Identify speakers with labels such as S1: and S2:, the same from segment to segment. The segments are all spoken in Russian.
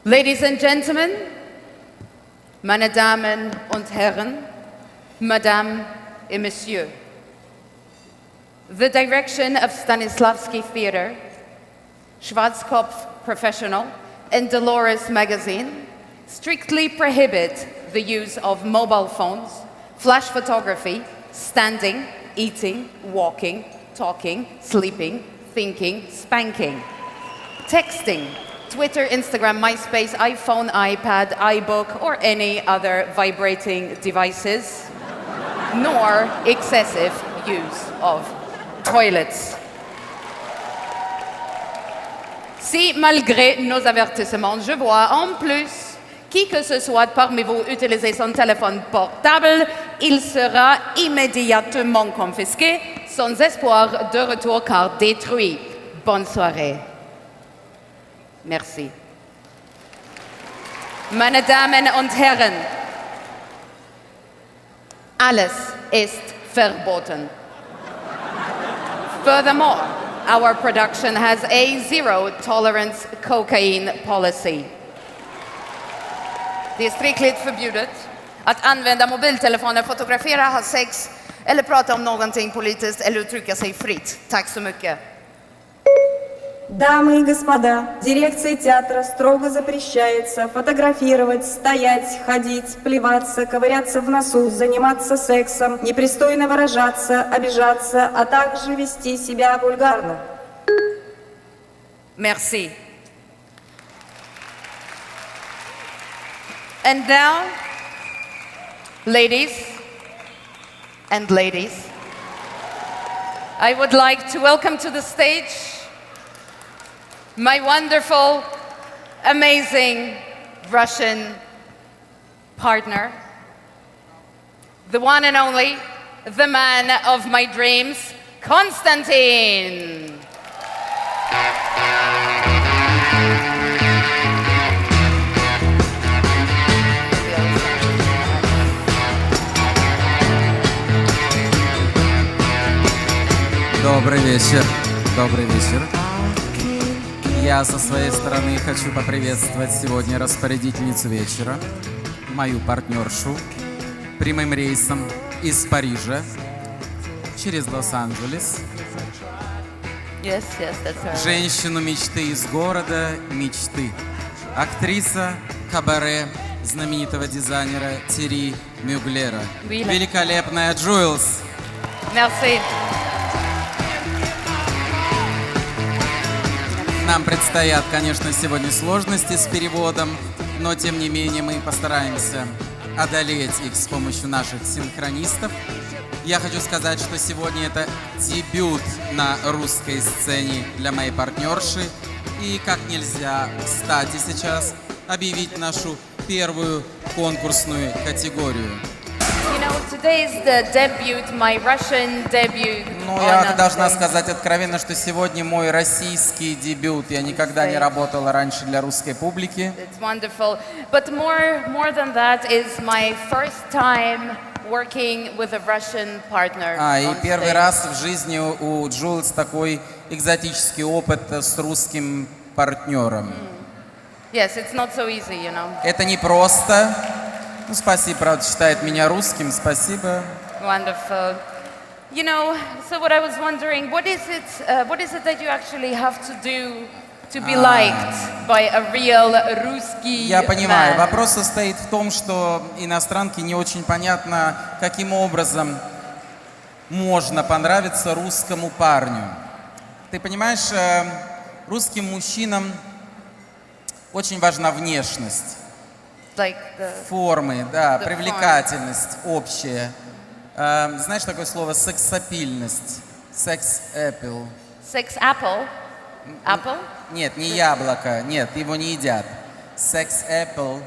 S1: Ladies and gentlemen, meine Damen und Herren, Madame et Monsieur, the direction of Stanislavski Theatre, Schwarzkopf Professional, and Dolores Magazine strictly prohibit the use of mobile phones, flash photography, standing, eating, walking, talking, sleeping, thinking, spanking, texting, Twitter, Instagram, MySpace, iPhone, iPad, iBook, or any other vibrating devices, nor excessive use of toilets. Si, malgré nos avertissements, je vois en plus qui que ce soit parmi vous utiliser son téléphone portable, il sera immédiatement confisqué, sans espoir de retour car détruit. Bonne soirée. Merci. Meine Damen und Herren, alles ist verboten. Furthermore, our production has a zero-tolerance cocaine policy. Det är strikt förbjudet att använda mobiltelefoner, fotografera, ha sex eller prata om någonting politiskt eller uttrycka sig fritt. Tack så mycket.
S2: Дамы и господа, дирекции театра строго запрещается фотографировать, стоять, ходить, плеваться, ковыряться в носу, заниматься сексом, непристойно выражаться, обижаться, а также вести себя вульгарно.
S1: Merci. And now, ladies, I would like to welcome to the stage my wonderful, amazing Russian partner, the one and only, the man of my dreams, Konstantin.
S3: Добрый вечер. Добрый вечер. Я со своей стороны хочу поприветствовать сегодня распорядительницу вечера, мою партнершу, прямым рейсом из Парижа через Лос-Анджелес.
S1: Yes, that's her.
S3: Женщину мечты из города мечты. Актриса кабаре знаменитого дизайнера Терри Мюглера. Великолепная Джуэлс.
S1: Merci.
S3: Нам предстоят, конечно, сегодня сложности с переводом, но тем не менее мы постараемся одолеть их с помощью наших синхронистов. Я хочу сказать, что сегодня это дебют на русской сцене для моей партнерши. И как нельзя кстати сейчас объявить нашу первую конкурсную категорию.
S1: You know, today is the debut, my Russian debut.
S3: Ну, я должна сказать откровенно, что сегодня мой российский дебют. Я никогда не работала раньше для русской публики.
S1: It's wonderful. But more than that is my first time working with a Russian partner.
S3: И первый раз в жизни у Джулс такой экзотический опыт с русским партнером.
S1: Yes, it's not so easy, you know.
S3: Это не просто. Ну, спасибо, правда, считает меня русским. Спасибо.
S1: Wonderful. You know, so what I was wondering, what is it that you actually have to do to be liked by a real русский
S3: Я понимаю.
S1: man?
S3: Вопрос состоит в том, что иностранке не очень понятно, каким образом можно понравиться русскому парню. Ты понимаешь, русским мужчинам очень важна внешность.
S1: Like
S3: Формы, да, привлекательность общая. Знаешь такое слово сексапильность? Секс-эппл.
S1: sex apple? Apple?
S3: Нет, не яблоко, нет, его не едят. Секс-эппл.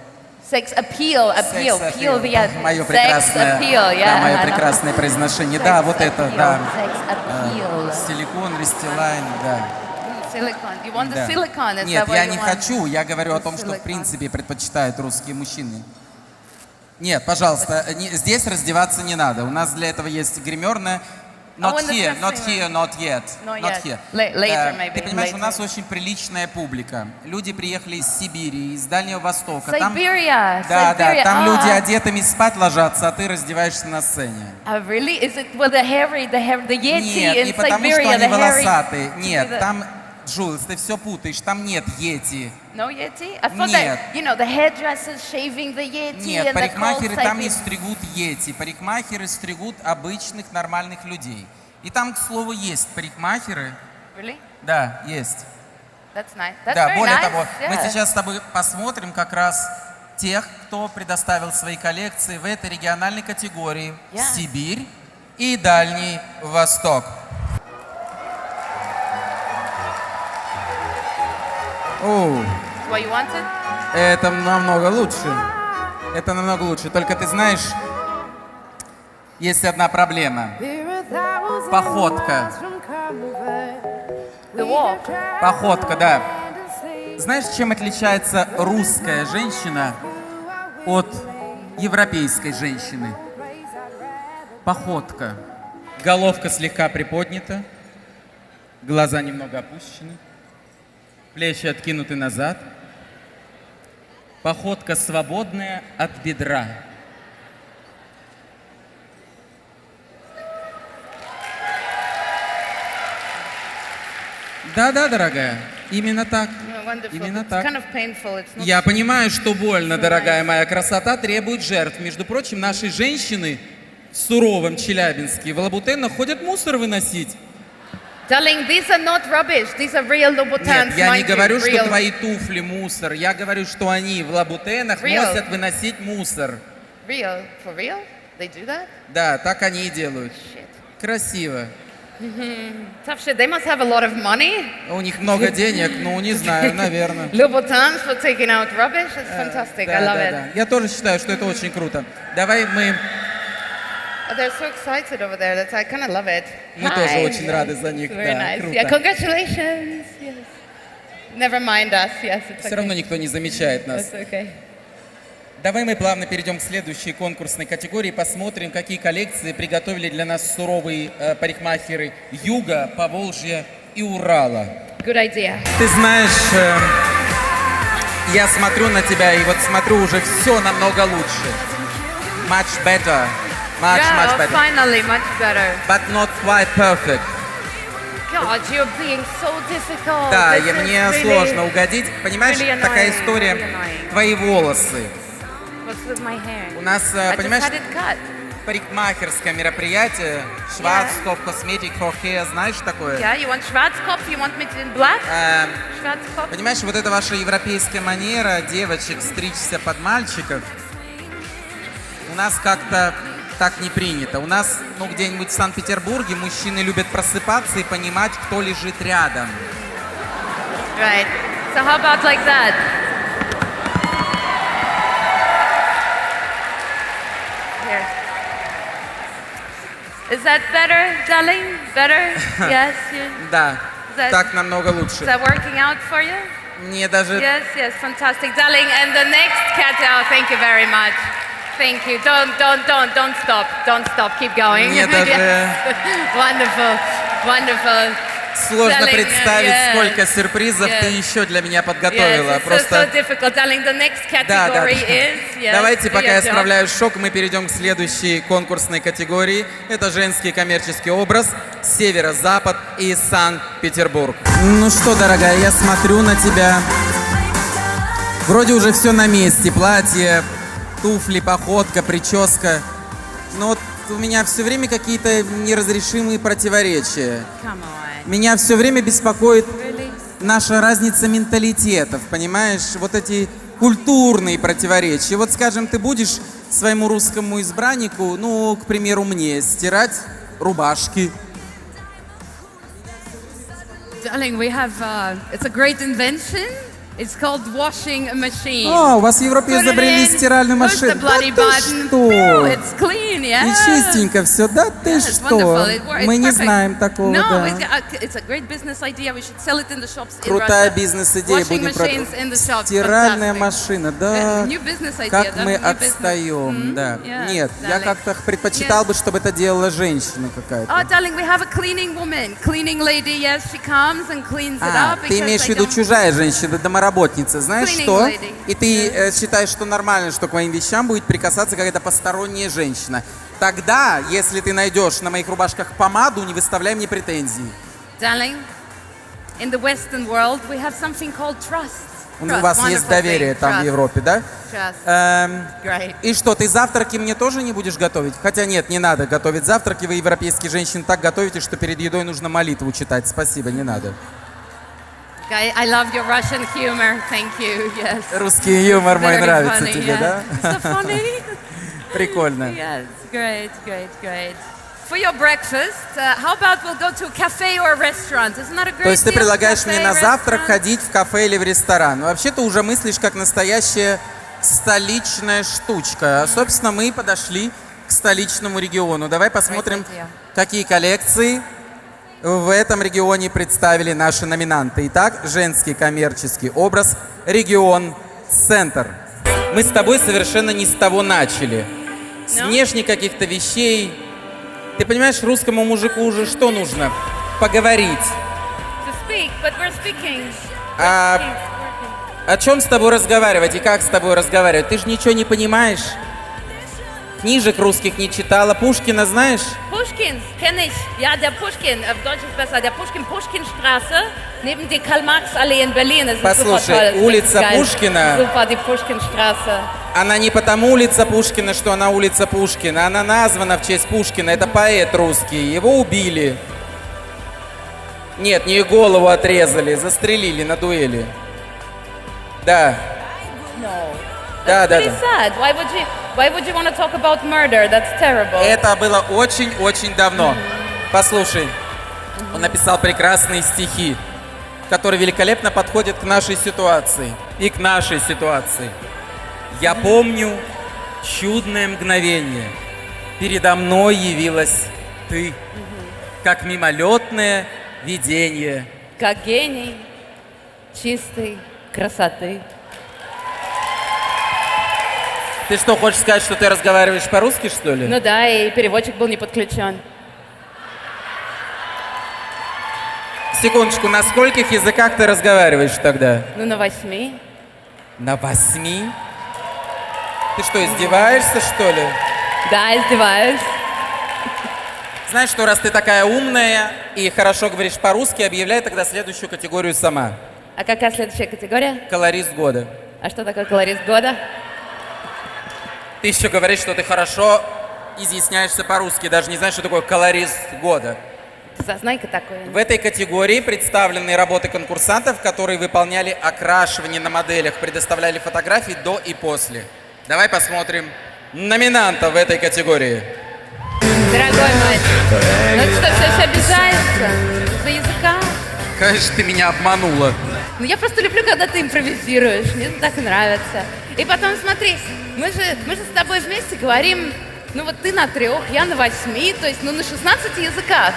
S1: Sex appeal, appeal, the
S3: Мое
S1: sex
S3: прекрасное,
S1: appeal, yeah.
S3: да, мое прекрасное произношение. Да, вот это, да.
S1: Sex appeal.
S3: Силикон, Рестилайн, да.
S1: Silicone. You want the
S3: Да.
S1: silicone? Is
S3: Нет,
S1: that what
S3: я
S1: you
S3: не
S1: want?
S3: хочу, я говорю о том, что в
S1: Silicone.
S3: принципе предпочитают русские мужчины. Нет, пожалуйста, здесь раздеваться не надо. У нас для этого есть гримерная. Not
S1: in the
S3: here, not
S1: dressing
S3: here,
S1: room.
S3: not yet.
S1: Not
S3: Not
S1: yet.
S3: here.
S1: Later, maybe,
S3: Ты понимаешь, у
S1: later.
S3: нас очень приличная публика. Люди приехали из Сибири, из Дальнего Востока.
S1: Siberia.
S3: Да,
S1: Siberia.
S3: там люди
S1: Ah.
S3: одетыми спать ложатся, а ты раздеваешься на сцене.
S1: Oh, really? Is it well the Yeti
S3: Нет,
S1: in
S3: не потому,
S1: Siberia?
S3: что они
S1: The hairy.
S3: волосатые.
S1: to
S3: Нет,
S1: do the-
S3: там, Джулс, ты все путаешь, там нет Йети.
S1: No Yeti? I thought
S3: Нет.
S1: that, you know, the hairdressers shaving the Yeti
S3: Нет,
S1: and the cold
S3: парикмахеры там не
S1: cyclists.
S3: стригут Йети. Парикмахеры стригут обычных нормальных людей. И там, к слову, есть парикмахеры.
S1: Really?
S3: Да, есть.
S1: That's nice. That's
S3: Да,
S1: very
S3: более
S1: nice.
S3: того, мы
S1: yeah.
S3: сейчас с тобой посмотрим как раз тех, кто предоставил свои коллекции в этой региональной категории.
S1: Yeah.
S3: Сибирь и Дальний Восток. О,
S1: What you wanted?
S3: это намного лучше. Это намного лучше. Только ты знаешь, есть одна проблема. Походка.
S1: The walk.
S3: Походка, да. Знаешь, чем отличается русская женщина от европейской женщины? Походка. Головка слегка приподнята, глаза немного опущены, плечи откинуты назад. Походка свободная от бедра. Да-да, дорогая, именно так.
S1: Oh, wonderful.
S3: Именно
S1: It's
S3: так.
S1: kind of painful. It's not
S3: Я понимаю, что больно,
S1: So
S3: дорогая
S1: nice.
S3: моя. Красота требует жертв. Между прочим, наши женщины в суровом Челябинске в Лабутено ходят мусор выносить.
S1: Darling, these are not rubbish. These are real Louboutins.
S3: Нет, я не
S1: mind you.
S3: говорю, что
S1: Real.
S3: твои туфли мусор. Я говорю, что они в Лабутенах
S1: Real.
S3: носят выносить мусор.
S1: Real. For real? They do that?
S3: Да, так они и делают.
S1: Shit.
S3: Красиво.
S1: Tough shit. They must have a lot of money.
S3: У них много денег, ну, не знаю, наверное.
S1: Louboutins for taking out rubbish. It's fantastic. I love it.
S3: Я тоже считаю, что это очень круто. Давай мы
S1: Oh, they're so excited over there. That's, I kind of love it.
S3: Мы
S1: Hi.
S3: тоже очень рады за них.
S1: Very
S3: Да,
S1: nice.
S3: круто.
S1: Yeah, congratulations. Yes. Never mind us. Yes, it's
S3: Все
S1: okay.
S3: равно никто не замечает нас.
S1: It's okay.
S3: Давай мы плавно перейдем к следующей конкурсной категории, посмотрим, какие коллекции приготовили для нас суровые парикмахеры Юга, Поволжья и Урала.
S1: Good idea.
S3: Ты знаешь, я смотрю на тебя и вот смотрю уже все намного лучше. Much better. Much
S1: Yeah,
S3: better.
S1: finally, much better.
S3: But not quite perfect.
S1: God, you're being so difficult.
S3: Да,
S1: This is
S3: мне
S1: really-
S3: сложно угодить. Понимаешь,
S1: really
S3: такая
S1: annoying,
S3: история.
S1: really annoying.
S3: Твои волосы.
S1: What's with my hair?
S3: У нас,
S1: I
S3: понимаешь,
S1: just had it cut.
S3: парикмахерское мероприятие, Schwarzkopf Cosmetic for Hair, знаешь такое?
S1: Yeah, you want Schwarzkopf? You want me to in black? Schwarzkopf?
S3: Понимаешь, вот эта ваша европейская манера девочек стричься под мальчиков, у нас как-то так не принято. У нас, ну, где-нибудь в Санкт-Петербурге мужчины любят просыпаться и понимать, кто лежит рядом.
S1: Right. So how about like that? Here. Is that better, darling? Better? Yes.
S3: Да,
S1: That-
S3: так намного
S1: Is
S3: лучше.
S1: that working out for you?
S3: Мне даже...
S1: Yes, yes, fantastic, darling. And the next cat. Oh, thank you very much. Thank you. Don't stop. Don't stop. Keep going.
S3: Мне даже
S1: Yes. Wonderful, wonderful.
S3: сложно
S1: Darling,
S3: представить,
S1: yes.
S3: сколько сюрпризов ты
S1: Yes.
S3: еще для меня
S1: Yes,
S3: подготовила.
S1: it's so
S3: Просто...
S1: difficult, darling. The next
S3: Да, да.
S1: category is. Yes,
S3: Давайте,
S1: do
S3: пока
S1: your
S3: я
S1: job.
S3: справляю шок, мы перейдем к следующей конкурсной категории. Это женский коммерческий образ, северо-запад и Санкт-Петербург. Ну что, дорогая, я смотрю на тебя. Вроде уже все на месте. Платье, туфли, походка, прическа. Но вот у меня все время какие-то неразрешимые противоречия.
S1: Come on.
S3: Меня все время беспокоит
S1: Really?
S3: наша разница менталитетов, понимаешь? Вот эти культурные противоречия. Вот, скажем, ты будешь своему русскому избраннику, ну, к примеру, мне, стирать рубашки.
S1: Darling, we have, it's a great invention. It's called washing machine.
S3: О, у вас в Европе
S1: Put it
S3: изобрели
S1: in,
S3: стиральную
S1: push the
S3: машину. Да
S1: bloody
S3: ты
S1: button.
S3: что?
S1: Phew, it's clean,
S3: И
S1: yeah.
S3: чистенько все. Да ты
S1: Yeah, it's
S3: что?
S1: wonderful. It's
S3: Мы не
S1: perfect.
S3: знаем такого,
S1: No,
S3: да.
S1: it's a great business idea. We should sell it in the shops in
S3: Крутая
S1: Russia.
S3: бизнес-идея.
S1: Washing
S3: Будем
S1: machines in the shops.
S3: Стиральная
S1: Fantastic.
S3: машина, да.
S1: New business idea,
S3: Как
S1: да?
S3: мы
S1: New business.
S3: отстаем, да.
S1: Yeah,
S3: Нет, я
S1: darling.
S3: как-то предпочитал
S1: Yes.
S3: бы, чтобы это делала женщина
S1: Oh,
S3: какая-то.
S1: darling, we have a cleaning woman. Cleaning lady, yes, she comes and cleans it
S3: А,
S1: up.
S3: ты
S1: because
S3: имеешь в
S1: I
S3: виду
S1: don't-
S3: чужая женщина, домоработница. Знаешь
S1: Cleaning
S3: что?
S1: lady.
S3: И ты считаешь, что нормально, что к моим вещам будет прикасаться какая-то посторонняя женщина. Тогда, если ты найдешь на моих рубашках помаду, не выставляй мне претензий.
S1: Darling, in the Western world, we have something called trust.
S3: У
S1: Trust,
S3: вас есть
S1: wonderful
S3: доверие
S1: thing.
S3: там в
S1: Trust,
S3: Европе, да?
S1: Trust. Great.
S3: И что, ты завтраки мне тоже не будешь готовить? Хотя нет, не надо готовить завтраки. Вы, европейские женщины, так готовите, что перед едой нужно молитву читать. Спасибо, не надо.
S1: I love your Russian humor. Thank you. Yes.
S3: Русский юмор мой
S1: Very
S3: нравится
S1: funny,
S3: тебе,
S1: yeah.
S3: да?
S1: So funny.
S3: Прикольно.
S1: Yes. Great. For your breakfast, how about we'll go to a cafe or a restaurant? Isn't that a great
S3: То есть ты
S1: deal?
S3: предлагаешь мне
S1: Cafe,
S3: на завтрак
S1: restaurant?
S3: ходить в кафе или в ресторан. Но вообще ты уже мыслишь как настоящая столичная штучка. А, собственно, мы подошли к столичному региону. Давай посмотрим,
S1: Great idea.
S3: какие коллекции в этом регионе представили наши номинанты. Итак, женский коммерческий образ, регион, центр. Мы с тобой совершенно не с того начали. С
S1: No?
S3: внешних каких-то вещей. Ты понимаешь, русскому мужику уже что нужно? Поговорить.
S1: To speak, but we're speaking.
S3: А о чем с тобой разговаривать и как с тобой разговаривать? Ты же ничего не понимаешь. Книжек русских не читала. Пушкина знаешь?
S1: Pushkin, kenne ich. Ja, der Pushkin, auf Deutsch ist besser. Der Pushkin, Pushkinstraße, neben der Karl-Marx-Allee in Berlin. Das ist
S3: Послушай,
S1: super toll.
S3: улица
S1: Geil.
S3: Пушкина-
S1: Super, die Pushkinstraße.
S3: Она не потому улица Пушкина, что она улица Пушкина. Она названа в честь Пушкина. Это поэт русский. Его убили. Нет, не голову отрезали, застрелили на дуэли. Да.
S1: No.
S3: Да, да,
S1: Pretty
S3: да.
S1: sad. Why would you want to talk about murder? That's terrible.
S3: Это было очень-очень давно. Послушай, он написал прекрасные стихи, которые великолепно подходят к нашей ситуации. И к нашей ситуации. Я помню чудное мгновение. Передо мной явилась ты, как мимолетное видение.
S1: Как гений чистой красоты.
S3: Ты что, хочешь сказать, что ты разговариваешь по-русски, что ли?
S1: Ну да, и переводчик был не подключен.
S3: Секундочку, на скольких языках ты разговариваешь тогда?
S1: Ну, на 8.
S3: На 8? Ты что, издеваешься, что ли?
S1: Да, издеваюсь.
S3: Знаешь что, раз ты такая умная и хорошо говоришь по-русски, объявляй тогда следующую категорию сама.
S1: А какая следующая категория?
S3: Колорист года.
S1: А что такое колорист года?
S3: Ты еще говоришь, что ты хорошо изъясняешься по-русски, даже не знаешь, что такое колорист года.
S1: Зазнайка такой.
S3: В этой категории представлены работы конкурсантов, которые выполняли окрашивание на моделях, предоставляли фотографии до и после. Давай посмотрим номинантов в этой категории.
S1: Дорогой мальчик, ну это что, все еще обижаешься? За языка?
S3: Конечно, ты меня обманула.
S1: Ну я просто люблю, когда ты импровизируешь, мне это так нравится. И потом смотри, мы же с тобой вместе говорим, ну вот ты на 3, я на 8, то есть ну на 16 языках.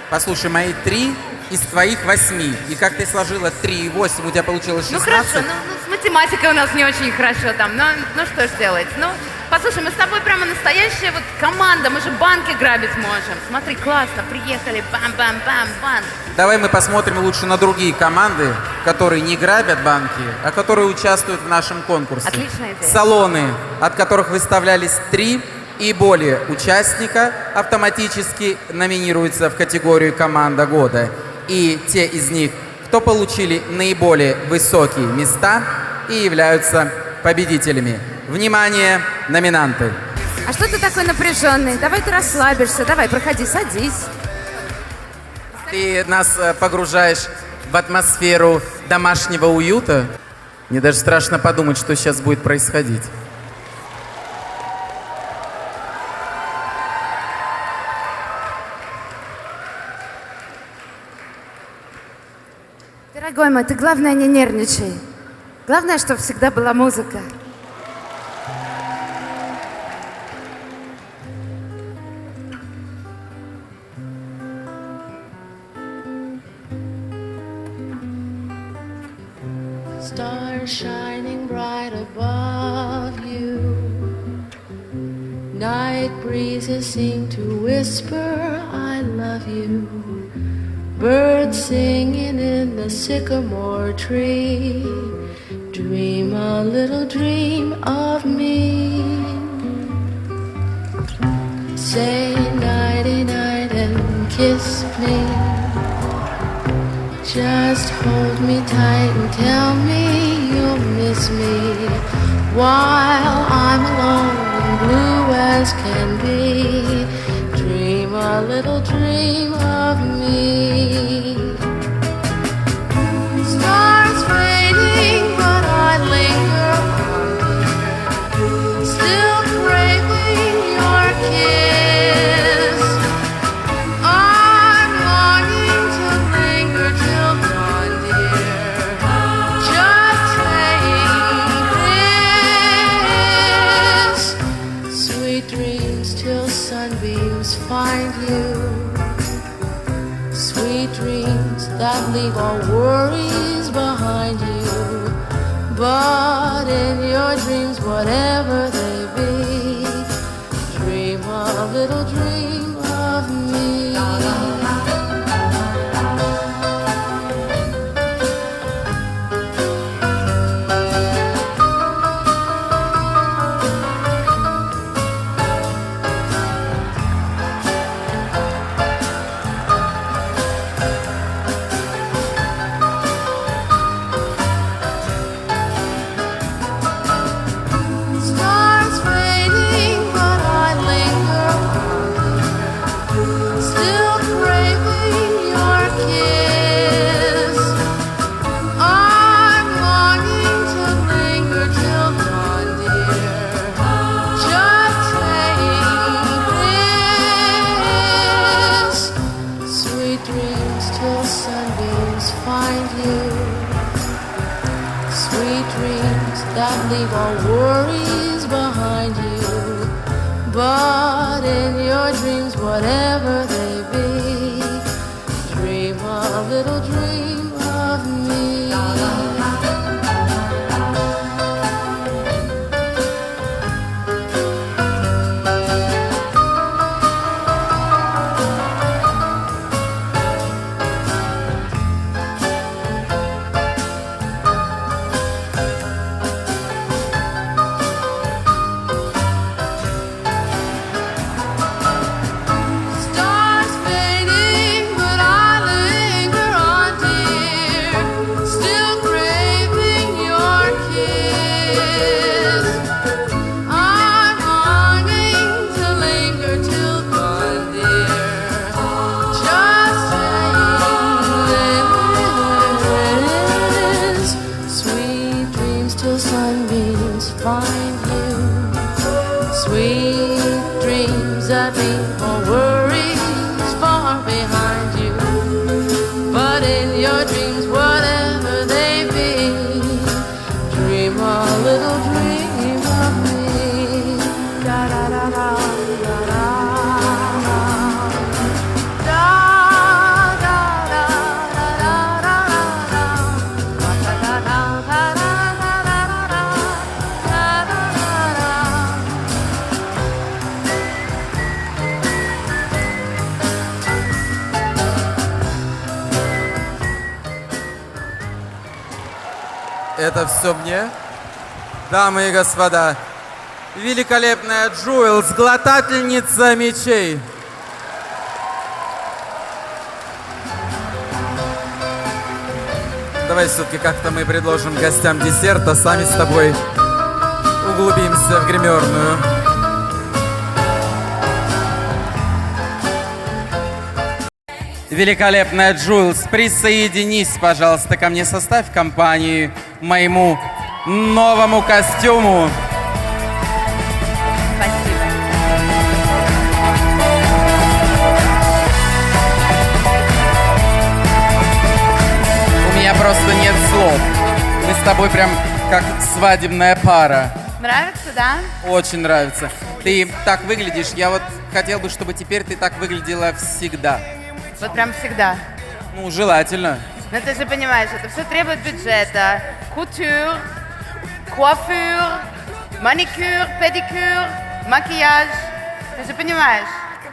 S3: Послушай, мои 3 из твоих 8. И как ты сложила 3 и 8, у тебя получилось 16.
S1: Ну хорошо, ну с математикой у нас не очень хорошо там, ну что ж делать, ну... Послушай, мы с тобой прямо настоящая вот команда, мы же банки грабить можем. Смотри, классно, приехали, бам-бам-бам-бам.
S3: Давай мы посмотрим лучше на другие команды, которые не грабят банки, а которые участвуют в нашем конкурсе.
S1: Отличная идея.
S3: Салоны, от которых выставлялись 3 и более участника, автоматически номинируются в категорию «Команда года». И те из них, кто получили наиболее высокие места, и являются победителями. Внимание, номинанты!
S1: А что ты такой напряженный? Давай ты расслабишься, давай, проходи, садись.
S3: Ты нас погружаешь в атмосферу домашнего уюта. Мне даже страшно подумать, что сейчас будет происходить.
S1: Дорогой мой, ты главное не нервничай. Главное, чтобы всегда была музыка.
S4: Stars shining bright above you. Night breezes seem to whisper, I love you. Birds singing in the sycamore tree. Dream a little dream of me. Say nighty night and kiss me. Just hold me tight and tell me you'll miss me while I'm alone and blue as can be. Dream a little dream of me. Stars fading, but I linger on, still craving your kiss. I'm longing to linger till dawn, dear. Just saying this. Sweet dreams till sunbeams find you. Sweet dreams that leave all worries behind you. But in your dreams, whatever they be, dream a little dream of me. Stars fading, but I linger on, still craving your kiss. I'm longing to linger till dawn, dear. Just saying this. Sweet dreams till sunbeams find you. Sweet dreams that leave all worries behind you. But in your dreams, whatever they be, dream a little dream of me. Stars fading, but I linger on, dear. Still craving your kiss. I'm longing to linger till dawn, dear. Just saying this. Sweet dreams till sunbeams find you. Sweet dreams that leave all worries far behind you. But in your dreams, whatever they be, dream a little dream of me. Da da da da da da. Da da da da da da da. Da da da da da da da da. Da da da da.
S3: Это все мне? Дамы и господа, великолепная Джуэлс, глотательница мечей. Давай все-таки как-то мы предложим гостям десерт, а сами с тобой углубимся в гримерную. Великолепная Джуэлс, присоединись, пожалуйста, ко мне, составь компанию моему новому костюму.
S1: Спасибо.
S3: У меня просто нет слов. Мы с тобой прям как свадебная пара.
S1: Нравится, да?
S3: Очень нравится. Ты так выглядишь. Я вот хотел бы, чтобы теперь ты так выглядела всегда.
S1: Вот прям всегда.
S3: Ну, желательно.
S1: Но ты же понимаешь, это все требует бюджета. Кутюр, coiffure, маникюр, педикюр, макияж. Ты же понимаешь.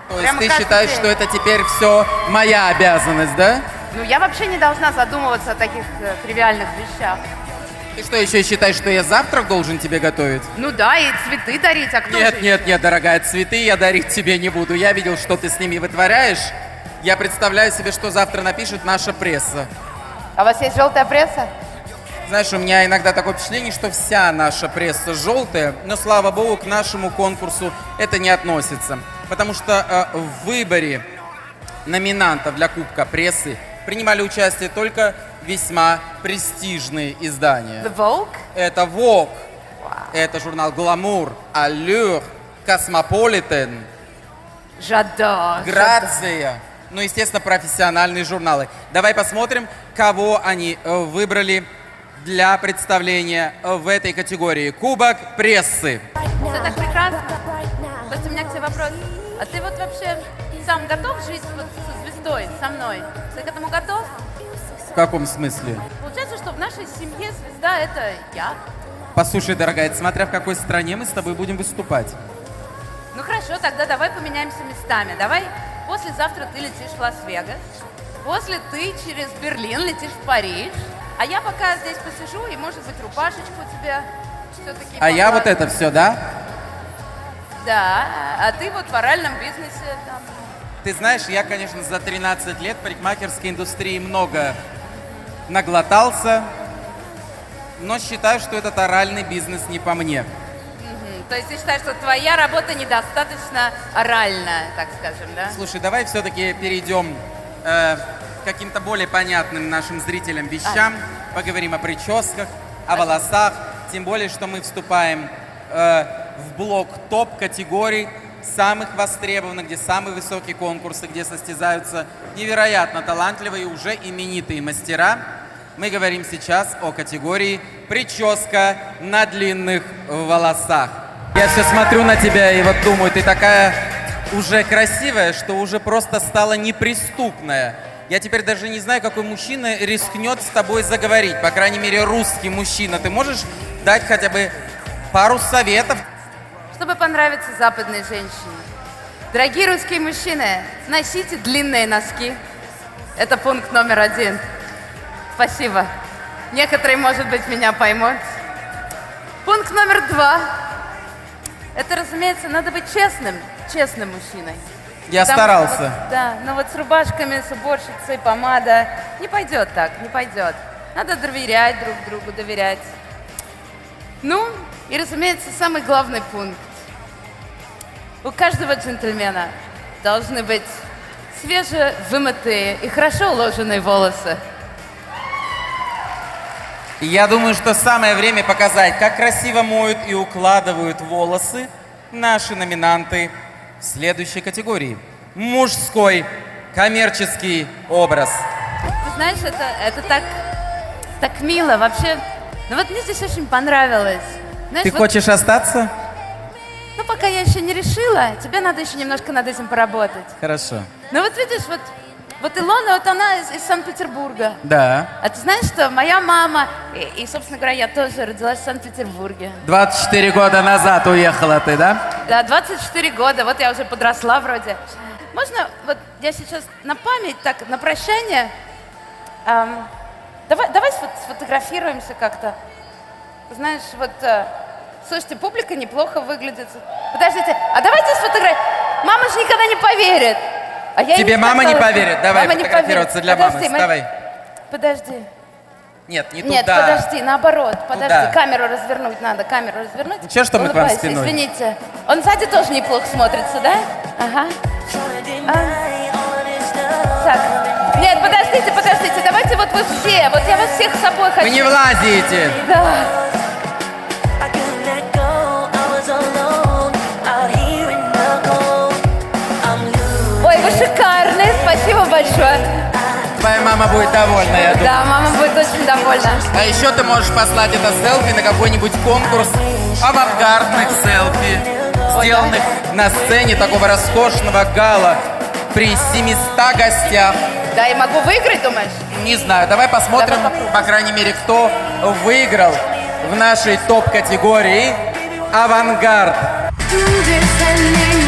S3: То есть
S1: Прямо
S3: ты
S1: каждый
S3: считаешь,
S1: день.
S3: что это теперь все моя обязанность, да?
S1: Ну, я вообще не должна задумываться о таких тривиальных вещах.
S3: Ты что, еще считаешь, что я завтрак должен тебе готовить?
S1: Ну да, и цветы дарить, а кто
S3: Нет,
S1: же?
S3: нет, нет, дорогая, цветы я дарить тебе не буду. Я видел, что ты с ними вытворяешь. Я представляю себе, что завтра напишет наша пресса.
S1: А у вас есть желтая пресса?
S3: Знаешь, у меня иногда такое впечатление, что вся наша пресса желтая, но, слава богу, к нашему конкурсу это не относится. Потому что в выборе номинантов для Кубка прессы принимали участие только весьма престижные издания.
S1: The Vogue?
S3: Это Vogue, это журнал Glamour, Allure, Cosmopolitan,
S1: J'adore.
S3: Грация. Ну, естественно, профессиональные журналы. Давай посмотрим, кого они выбрали для представления в этой категории. Кубок прессы.
S1: Все так прекрасно. Кстати, у меня к тебе вопрос. А ты вот вообще сам готов жить вот со звездой, со мной? Ты к этому готов?
S3: В каком смысле?
S1: Получается, что в нашей семье звезда — это я.
S3: Послушай, дорогая, смотря в какой стране мы с тобой будем выступать.
S1: Ну хорошо, тогда давай поменяемся местами. Давай послезавтра ты летишь в Лас-Вегас, после ты через Берлин летишь в Париж, а я пока здесь посижу и, может быть, рубашечку тебе все-таки
S3: А я вот это все, да?
S1: Да, а ты вот в оральном бизнесе там.
S3: Ты знаешь, я, конечно, за 13 лет в парикмахерской индустрии много наглотался, но считаю, что этот оральный бизнес не по мне.
S1: То есть ты считаешь, что твоя работа недостаточно оральная, так скажем, да?
S3: Слушай, давай все-таки перейдем к каким-то более понятным нашим зрителям вещам. Поговорим о прическах, о волосах. Тем более, что мы вступаем в блок топ-категорий, самых востребованных, где самые высокие конкурсы, где состязаются невероятно талантливые, уже именитые мастера. Мы говорим сейчас о категории «Прическа на длинных волосах». Я все смотрю на тебя и вот думаю, ты такая уже красивая, что уже просто стала неприступная. Я теперь даже не знаю, какой мужчина рискнет с тобой заговорить. По крайней мере, русский мужчина. Ты можешь дать хотя бы пару советов?
S1: Чтобы понравиться западной женщине. Дорогие русские мужчины, носите длинные носки. Это пункт номер 1. Спасибо. Некоторые, может быть, меня поймут. Пункт номер 2. Это, разумеется, надо быть честным мужчиной.
S3: Я
S1: Потому
S3: старался.
S1: что вот, да, но вот с рубашками, с уборщицей, помада не пойдет так, не пойдет. Надо доверять друг другу, доверять. Ну, и, разумеется, самый главный пункт. У каждого джентльмена должны быть свежевымытые и хорошо уложенные волосы.
S3: Я думаю, что самое время показать, как красиво моют и укладывают волосы наши номинанты в следующей категории. Мужской коммерческий образ.
S1: Ты знаешь, это так мило. Вообще, ну вот мне здесь очень понравилось. Знаешь,
S3: Ты
S1: вот,
S3: хочешь остаться?
S1: ну, пока я еще не решила, тебе надо еще немножко над этим поработать.
S3: Хорошо.
S1: Ну вот видишь, вот Илона, вот она из Санкт-Петербурга.
S3: Да.
S1: А ты знаешь, что моя мама, и, собственно говоря, я тоже родилась в Санкт-Петербурге.
S3: 24 года назад уехала ты, да?
S1: Да, 24 года, вот я уже подросла вроде. Можно, вот я сейчас на память, так, на прощание, давай сфотографируемся как-то. Знаешь, вот, слушайте, публика неплохо выглядит. Подождите, а давайте сфотографируем. Мама же никогда не поверит. А я ей
S3: Тебе мама не
S1: сказала,
S3: поверит.
S1: что
S3: Давай
S1: мама не
S3: фотографироваться
S1: поверит.
S3: для
S1: Подожди,
S3: мамы. Вставай.
S1: Подожди.
S3: Нет, не
S1: Нет,
S3: туда.
S1: подожди, наоборот, подожди,
S3: Туда.
S1: камеру развернуть надо, камеру развернуть.
S3: Чё, что мы к вам
S1: Улыбайся,
S3: спиной?
S1: Извините. Он сзади тоже неплохо смотрится, да? Ага. Так, нет, подождите, давайте вот вы все, вот я вас всех с собой хочу.
S3: Вы не влазите.
S1: Да. Ой, вы шикарные, спасибо большое.
S3: Твоя мама будет довольна, я думаю.
S1: Да, мама будет очень довольна.
S3: А еще ты можешь послать это селфи на какой-нибудь конкурс авангардных селфи, сделанных на сцене такого роскошного гала при 700 гостях.
S1: Да, и могу выиграть, думаешь?
S3: Не знаю, давай посмотрим,
S1: Давай попробуем.
S3: по крайней мере, кто выиграл в нашей топ-категории «Авангард».
S4: Descending